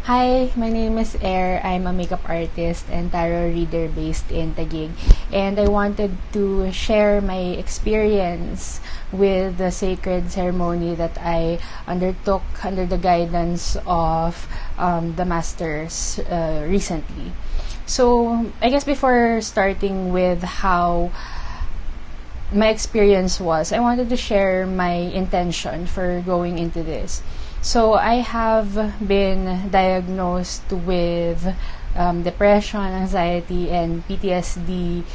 Hi, my name is Air. I'm a makeup artist and tarot reader based in Taguig. And I wanted to share my experience with the sacred ceremony that I undertook under the guidance of the masters recently. So, I guess before starting with how my experience was, I wanted to share my intention for going into this. So, I have been diagnosed with depression, anxiety, and PTSD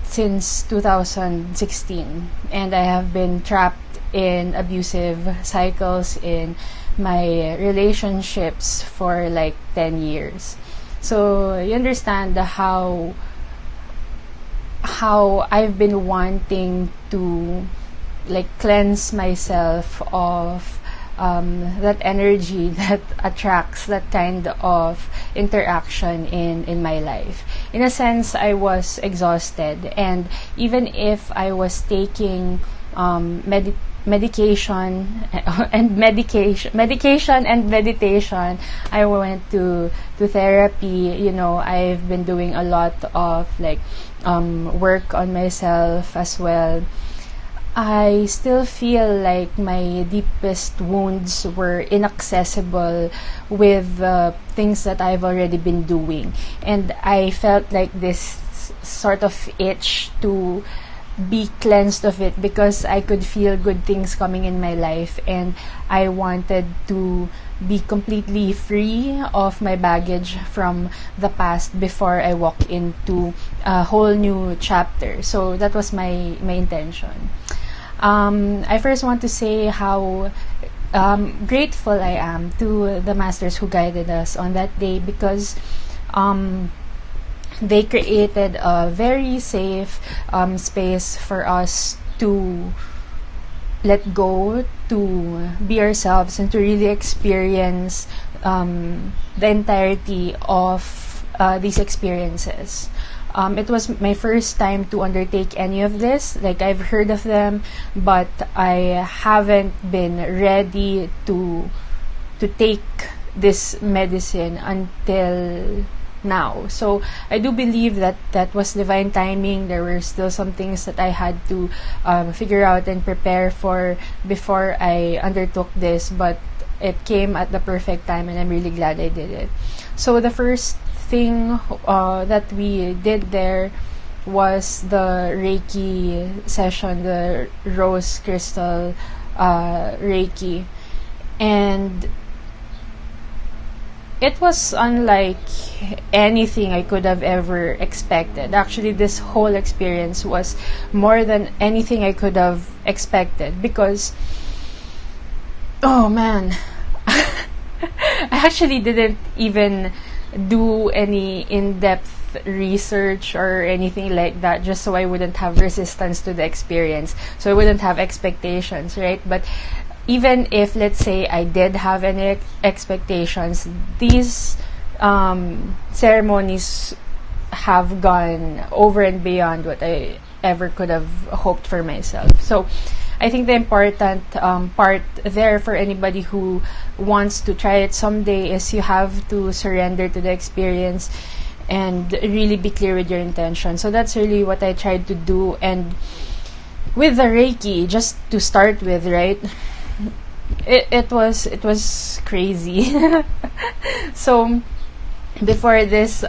since 2016. And I have been trapped in abusive cycles in my relationships for like 10 years. So, you understand how I've been wanting to like cleanse myself of that energy that attracts that kind of interaction in my life. In a sense, I was exhausted, and even if I was taking medication and meditation, I went to therapy. I've been doing a lot of like work on myself as well. I still feel like my deepest wounds were inaccessible with the things that I've already been doing. And I felt like this sort of itch to be cleansed of it because I could feel good things coming in my life, and I wanted to be completely free of my baggage from the past before I walk into a whole new chapter. So that was my intention. I first want to say how grateful I am to the masters who guided us on that day, because they created a very safe space for us to let go, to be ourselves, and to really experience the entirety of these experiences. It was my first time to undertake any of this. Like, I've heard of them, but I haven't been ready to take this medicine until now. So I do believe that was divine timing. There were still some things that I had to figure out and prepare for before I undertook this, but it came at the perfect time, and I'm really glad I did it. So the first thing that we did there was the Reiki session, the rose crystal Reiki, and it was unlike anything I could have ever expected. Actually, this whole experience was more than anything I could have expected, because, oh man, I actually didn't even do any in-depth research or anything like that, just so I wouldn't have resistance to the experience, so I wouldn't have expectations, right? But even if, let's say, I did have any expectations, these ceremonies have gone over and beyond what I ever could have hoped for myself. So I think the important part there for anybody who wants to try it someday is you have to surrender to the experience and really be clear with your intention. So that's really what I tried to do. And with the Reiki, just to start with, right? It was crazy. So before this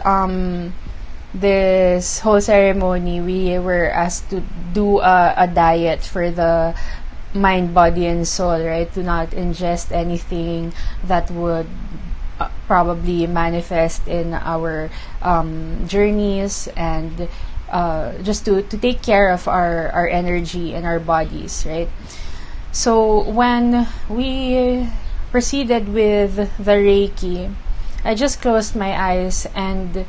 whole ceremony, we were asked to do a diet for the mind, body, and soul, right? To not ingest anything that would probably manifest in our journeys, and just to take care of our energy and our bodies, right? So when we proceeded with the Reiki, I just closed my eyes and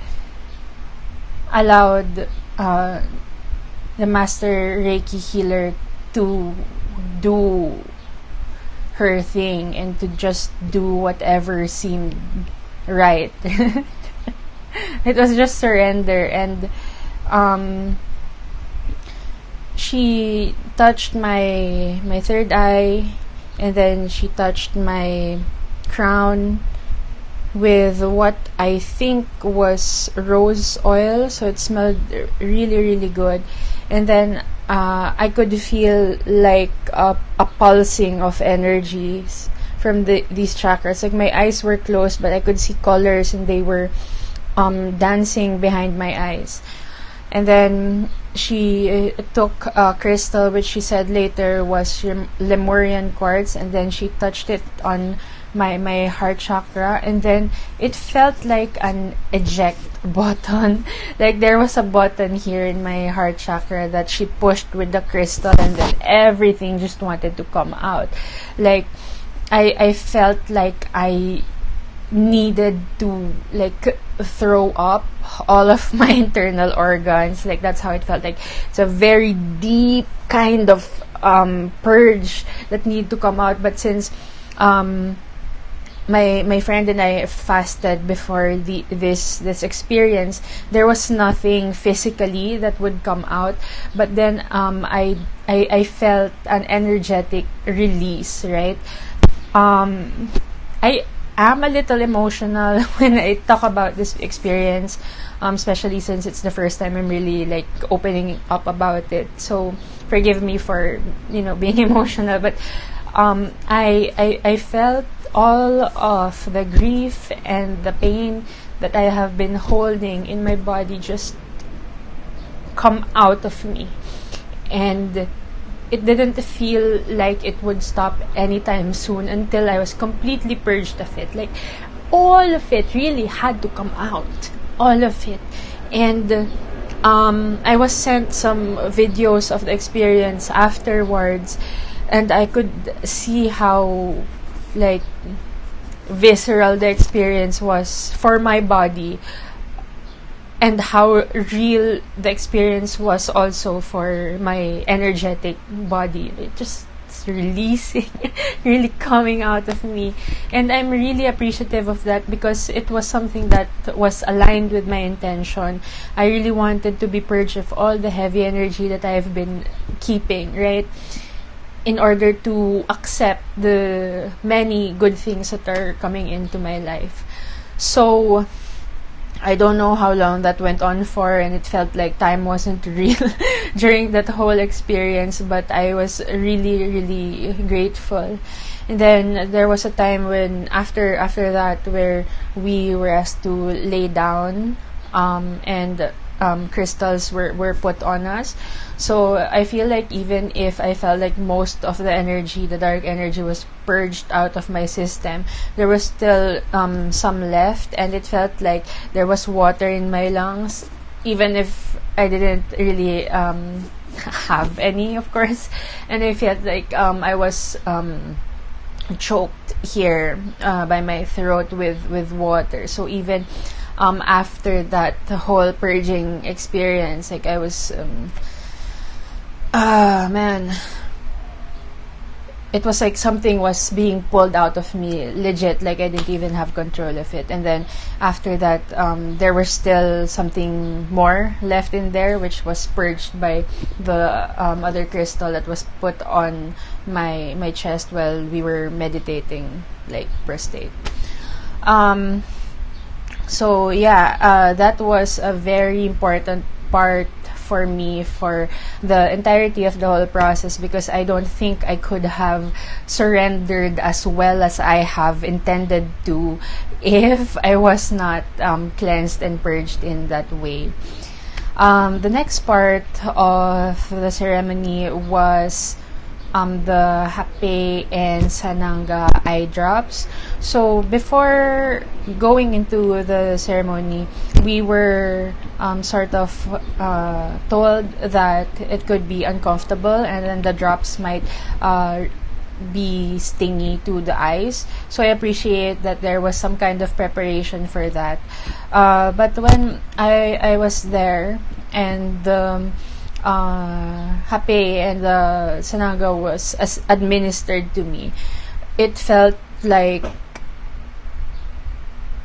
allowed the master Reiki healer to do her thing and to just do whatever seemed right. It was just surrender, and she touched my third eye, and then she touched my crown, with what I think was rose oil, so it smelled really, really good. And then I could feel like a pulsing of energies from these chakras. Like my eyes were closed, but I could see colors, and they were dancing behind my eyes. And then she took a crystal, which she said later was Lemurian quartz, and then she touched it on my heart chakra, and then it felt like an eject button. Like there was a button here in my heart chakra that she pushed with the crystal, and then everything just wanted to come out. Like I felt like I needed to like throw up all of my internal organs. Like that's how it felt. Like it's a very deep kind of purge that need to come out. But since my friend and I fasted before this experience, there was nothing physically that would come out. But then I felt an energetic release, right? I am a little emotional when I talk about this experience, especially since it's the first time I'm really like opening up about it. So forgive me for being emotional, but I felt all of the grief and the pain that I have been holding in my body just come out of me, and it didn't feel like it would stop anytime soon until I was completely purged of it. Like all of it really had to come out, all of it. And I was sent some videos of the experience afterwards, and I could see how like visceral the experience was for my body, and how real the experience was also for my energetic body. It just releasing, really coming out of me. And I'm really appreciative of that, because it was something that was aligned with my intention. I really wanted to be purged of all the heavy energy that I've been keeping, right? In order to accept the many good things that are coming into my life. So I don't know how long that went on for, and it felt like time wasn't real during that whole experience, but I was really, really grateful. And then there was a time when after that where we were asked to lay down, and crystals were put on us. So I feel like even if I felt like most of the energy, the dark energy, was purged out of my system, there was still some left, and it felt like there was water in my lungs, even if I didn't really have any, of course. And I felt like I was choked here by my throat with water. So even after that whole purging experience, like I was man, it was like something was being pulled out of me, legit. Like I didn't even have control of it. And then after that, there was still something more left in there, which was purged by the other crystal that was put on my chest while we were meditating, like prostate. So yeah, that was a very important part for me for the entirety of the whole process, because I don't think I could have surrendered as well as I have intended to if I was not cleansed and purged in that way. The next part of the ceremony was the Hape and Sananga eye drops. So before going into the ceremony, we were sort of told that it could be uncomfortable, and then the drops might be stingy to the eyes. So I appreciate that there was some kind of preparation for that. But when I was there, and the Hape and the Sananga was administered to me, it felt like,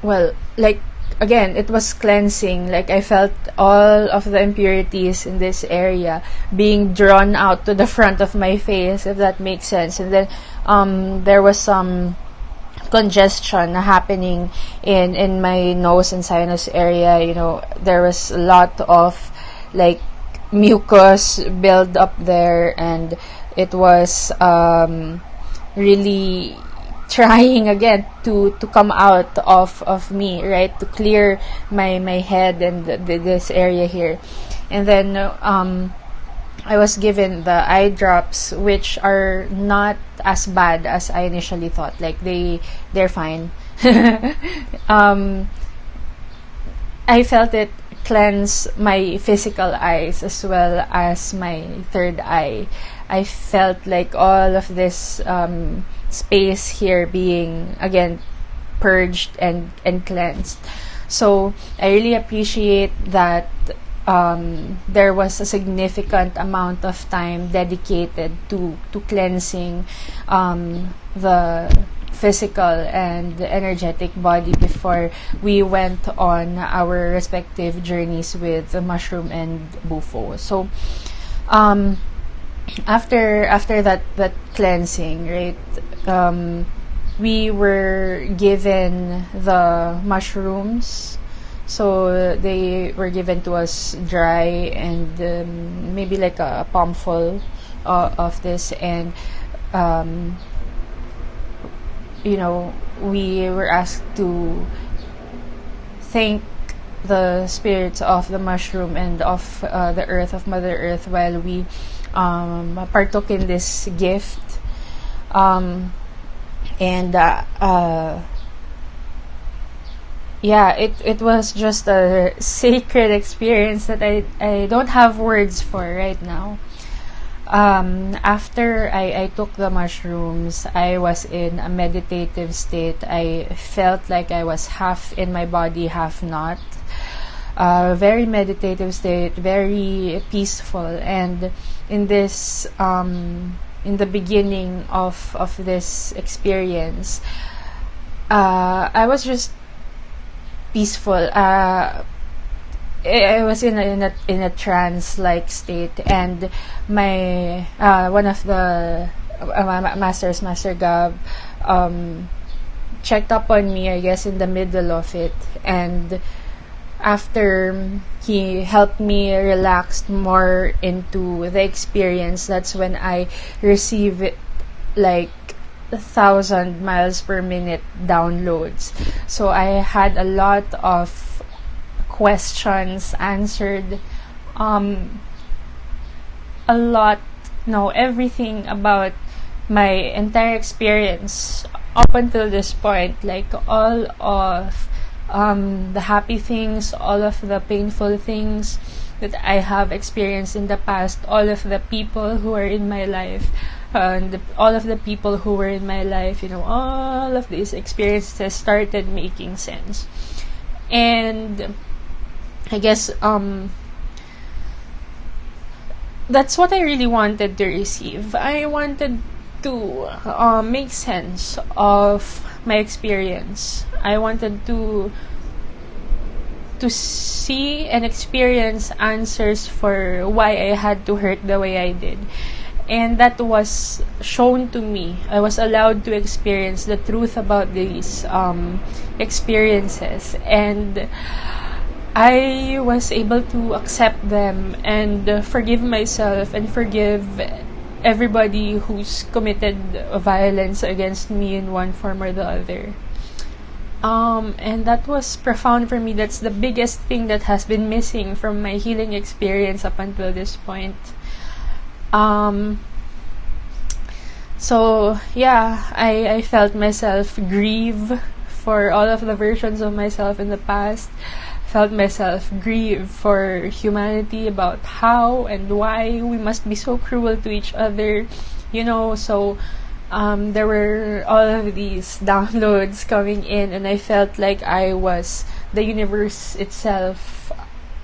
well, like, again, it was cleansing. Like I felt all of the impurities in this area being drawn out to the front of my face, if that makes sense. And then there was some congestion happening in my nose and sinus area. There was a lot of like mucus build up there, and it was really trying again to come out of me, right, to clear my head and this area here. And then I was given the eye drops, which are not as bad as I initially thought. Like they're fine. I felt it cleanse my physical eyes as well as my third eye. I felt like all of this space here being again purged and cleansed. So I really appreciate that there was a significant amount of time dedicated to cleansing the physical and energetic body before we went on our respective journeys with the mushroom and Bufo. So after that cleansing, right, we were given the mushrooms. So they were given to us dry, and maybe like a palmful of this, and we were asked to thank the spirits of the mushroom and of the earth, of Mother Earth, while we partook in this gift. Yeah, it was just a sacred experience that I don't have words for right now. After I took the mushrooms, I was in a meditative state. I felt like I was half in my body, half not. Very meditative state, very peaceful. And in this, in the beginning of this experience, I was just peaceful. I was in a trance-like state, and my one of the masters, Master Gab, checked up on me, I guess, in the middle of it, and after he helped me relax more into the experience, that's when I received it, like 1,000 miles per minute downloads. So I had a lot of questions answered, everything about my entire experience up until this point, like all of the happy things, all of the painful things that I have experienced in the past, all of the people who are in my life, all of the people who were in my life, all of these experiences started making sense. And I guess that's what I really wanted to receive. I wanted to make sense of my experience. I wanted to see and experience answers for why I had to hurt the way I did. And that was shown to me. I was allowed to experience the truth about these experiences, and I was able to accept them and forgive myself and forgive everybody who's committed violence against me in one form or the other. And that was profound for me. That's the biggest thing that has been missing from my healing experience up until this point. So yeah, I felt myself grieve for all of the versions of myself in the past. Felt myself grieve for humanity, about how and why we must be so cruel to each other, so there were all of these downloads coming in, and I felt like I was the universe itself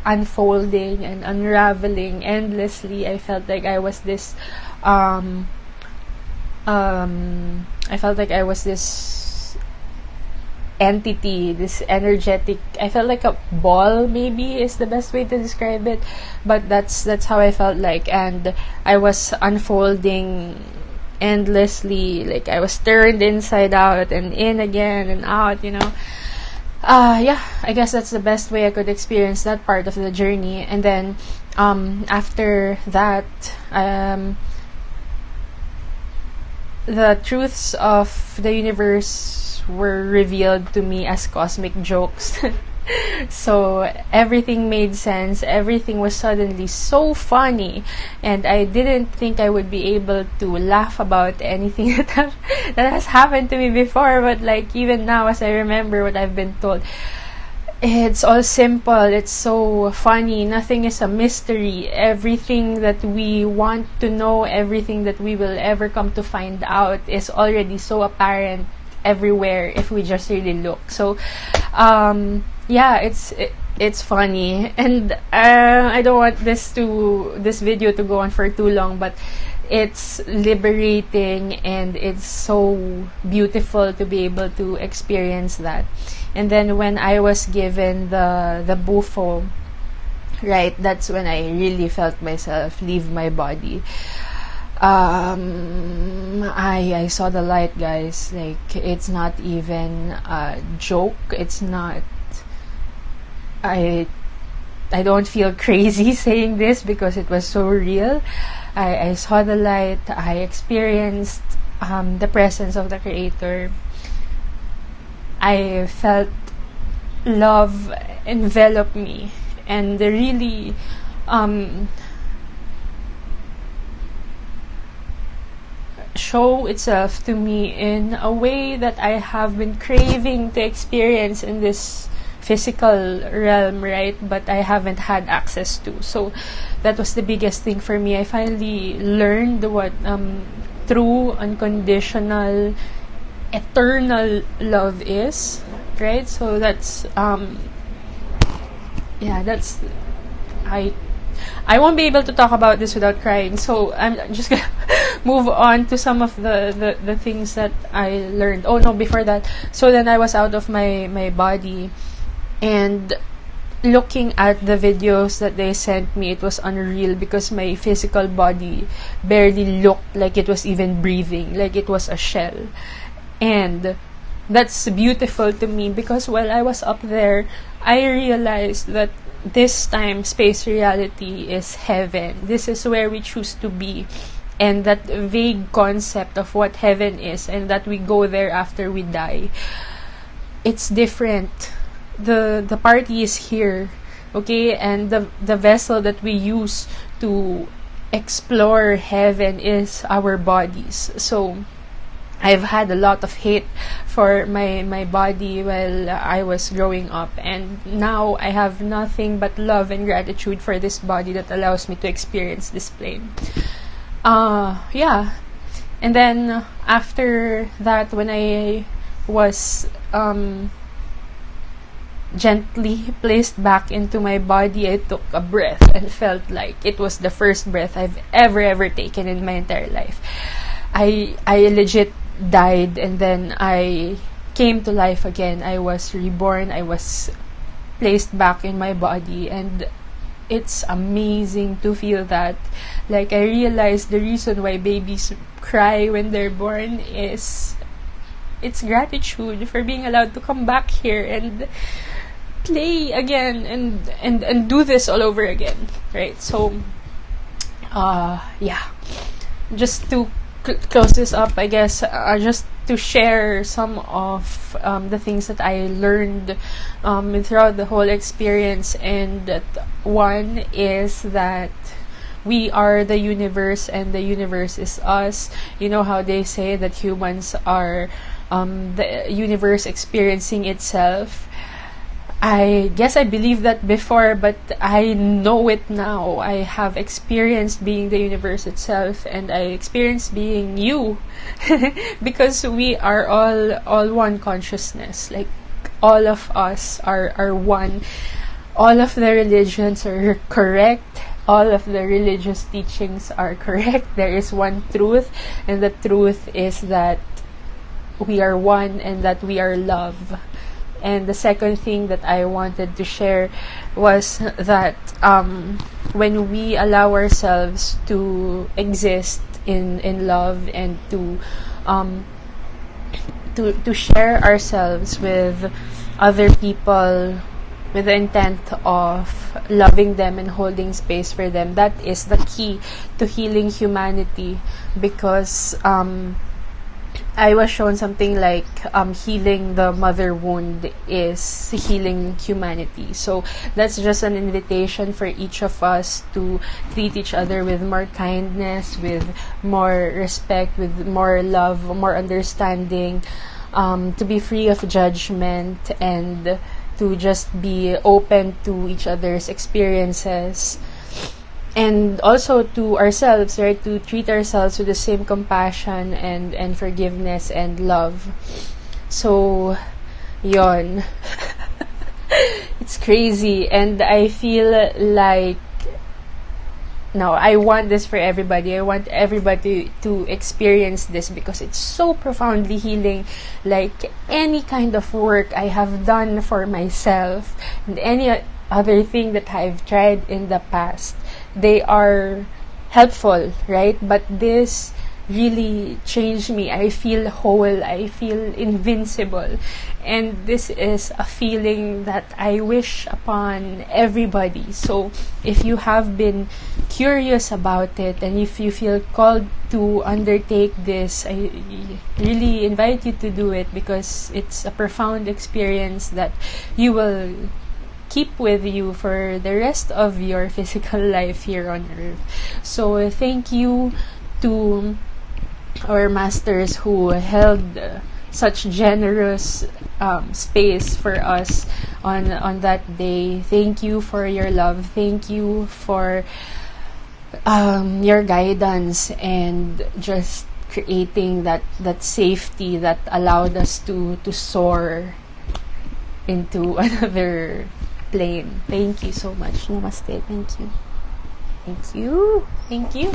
unfolding and unraveling endlessly. I felt like I was this entity, this energetic, I felt like a ball, maybe is the best way to describe it, but that's how I felt like, and I was unfolding endlessly. Like, I was turned inside out and in again and out, yeah, I guess that's the best way I could experience that part of the journey. And then after that, the truths of the universe were revealed to me as cosmic jokes. So everything made sense. Everything was suddenly so funny, and I didn't think I would be able to laugh about anything that has happened to me before. But like, even now, as I remember what I've been told, it's all simple. It's so funny. Nothing is a mystery. Everything that we want to know, everything that we will ever come to find out, is already so apparent everywhere if we just really look. So yeah, it's funny, and I don't want this video to go on for too long, but it's liberating and it's so beautiful to be able to experience that. And then when I was given the Bufo, right, that's when I really felt myself leave my body. I saw the light, guys. Like, it's not even a joke. It's not. I don't feel crazy saying this because it was so real. I saw the light. I experienced the presence of the Creator. I felt love envelop me and really show itself to me in a way that I have been craving to experience in this physical realm, right? But I haven't had access to. So that was the biggest thing for me. I finally learned what true, unconditional, eternal love is, right? So that's that's I won't be able to talk about this without crying, so I'm just gonna move on to some of the things that I learned. Oh no, before that, so then I was out of my body, and looking at the videos that they sent me, it was unreal because my physical body barely looked like it was even breathing, like it was a shell. And that's beautiful to me because while I was up there, I realized that this time space reality is heaven. This is where we choose to be, and that vague concept of what heaven is and that we go there after we die, it's different. The party is here, okay, and the vessel that we use to explore heaven is our bodies. So I've had a lot of hate for my body while I was growing up, and now I have nothing but love and gratitude for this body that allows me to experience this plane. Yeah. And then after that, when I was gently placed back into my body, I took a breath and felt like it was the first breath I've ever taken in my entire life. I legit died, and then I came to life again. I was reborn. I was placed back in my body, and it's amazing to feel that. Like, I realized the reason why babies cry when they're born is it's gratitude for being allowed to come back here and play again and do this all over again, right? So yeah, just to close this up, I guess, just to share some of the things that I learned throughout the whole experience. And that one is that we are the universe and the universe is us. You know how they say that humans are the universe experiencing itself. I guess I believed that before, but I know it now. I have experienced being the universe itself, and I experienced being you because we are all one consciousness. Like, all of us are one. All of the religions are correct. All of the religious teachings are correct. There is one truth, and the truth is that we are one and that we are love. And the second thing that I wanted to share was that when we allow ourselves to exist in love, and to share ourselves with other people with the intent of loving them and holding space for them. That is the key to healing humanity, because I was shown something like healing the mother wound is healing humanity. So that's just an invitation for each of us to treat each other with more kindness, with more respect, with more love, more understanding, to be free of judgment, and to just be open to each other's experiences. And also to ourselves, right? To treat ourselves with the same compassion and forgiveness and love. So, yon. It's crazy. And I feel like, no, I want this for everybody. I want everybody to experience this, because it's so profoundly healing. Like any kind of work I have done for myself, and any other thing that I've tried in the past, they are helpful, right? But this really changed me. I feel whole. I feel invincible. And this is a feeling that I wish upon everybody. So if you have been curious about it, and if you feel called to undertake this, I really invite you to do it, because it's a profound experience that you will keep with you for the rest of your physical life here on earth. So thank you to our masters who held such generous space for us on that day. Thank you for your love. Thank you for your guidance, and just creating that safety that allowed us to soar into another plane. Thank you so much. Namaste. Thank you. Thank you. Thank you.